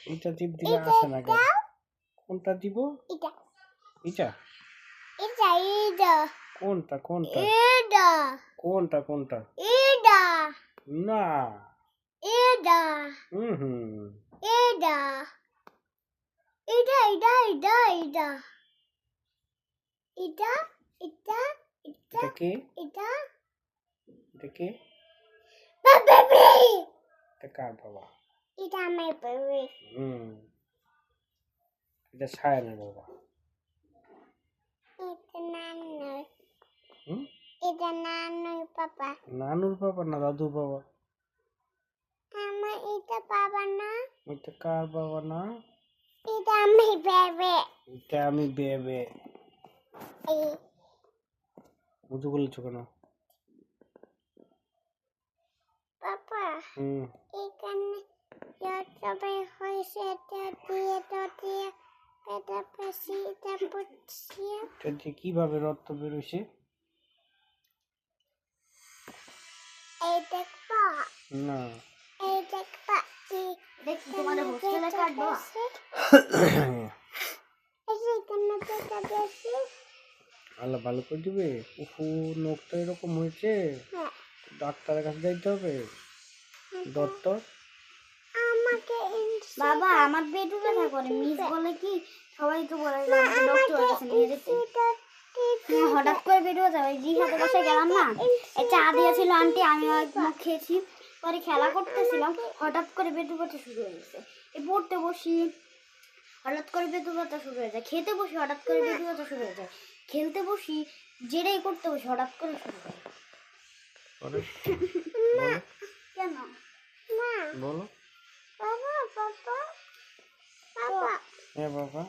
এটা টিপ দিলে আসে না কেন? কোনটা দিব? এটা এটা এটা এটা কোনটা কোনটা এটা কোনটা কোনটা এটা না এটা এটা এটা এটা এটা এটা এটা এটা এটা কি এটা এটা কি বেবি এটা কার বাবা এটা আমার বেবি এটা সায়নের বাবা এটা নানুর এটা নানুর পাপা না দাদুর বাবা আমার এটা বাবা না এটা কার বাবা না এটা আমি বেবে মুজু বলেছো কেন পাপা এখানে যতবে হয়েছে এটা দিয়ে তো দিয়ে এটা পেশি এটা পুছি এটা কিভাবে রক্ত বের হইছে এই দেখবা না এই দেখবা দেখ তোমার হোস্টেলে কাটবা এই যে কেন এটা বেশি আল্লাহ ভালো করে দিবে উফু নখটা এরকম হয়েছে ডাক্তারের কাছে যাইতে হবে ডক্টর আমাকে বাবা আমার পেটে ব্যথা করে মিস বলে কি সবাই তো বলে ডক্টরের কাছে নিয়ে যেতে হঠাৎ করে পেটে ব্যথা ওই জিহাদের বাসায় গেলাম না এই চা দিয়েছিল আন্টি আমি মুখ খেয়েছি পরে খেলা করতেছিলাম হঠাৎ করে পেটে ব্যথা শুরু হয়ে গেছে এই পড়তে বসি হঠাৎ করে পেটে ব্যথা শুরু হয়ে যায় খেতে বসি হঠাৎ করে পেটে ব্যথা শুরু হয়ে যায় খেলতে বসি যেটাই করতে বসি হঠাৎ করে শুরু হয় কেন না বলো বাবা বাবা বাবা হ্যাঁ বাবা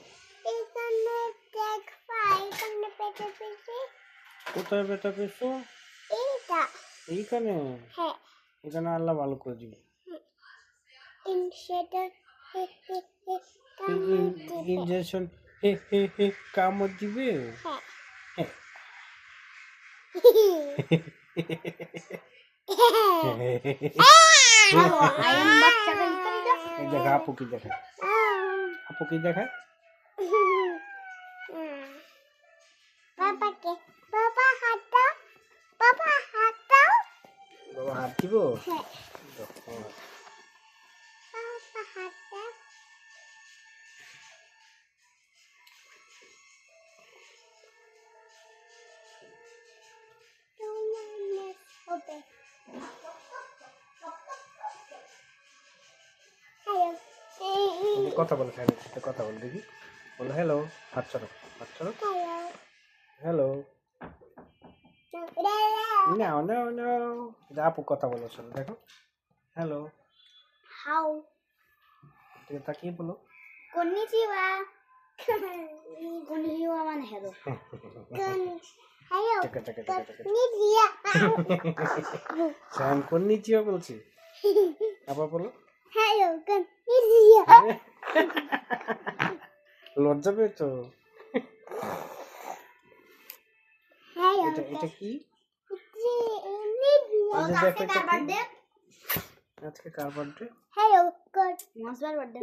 এখানে দেখবা এখানে পেটে পেটে কোথায় ব্যথা পেয়েছো এইখানে হ্যাঁ এখানে আল্লাহ ভালো করে দিবে ইনজেকশন কামড় দিবে হ্যাঁ দেখা আপু কি দেখায় বাবা হাত দিব কথা বলে কথা বল দেখি বলো হ্যালো হাত ছাড়ো হ্যালো নাও আপু কথা বলো শোনো দেখো হ্যালো হাউ তুমি তাকিয়ে বলো কন্নিচিওয়া মানে হ্যালো স্যাম কন্নিচিওয়া বলছি আবার বলো হ্যালো কন্নিচিওয়া লজ্জা পেয়েছো এটা কি আজকে কার বার্থডে হ্যালো গুড মাসবার বার্থডে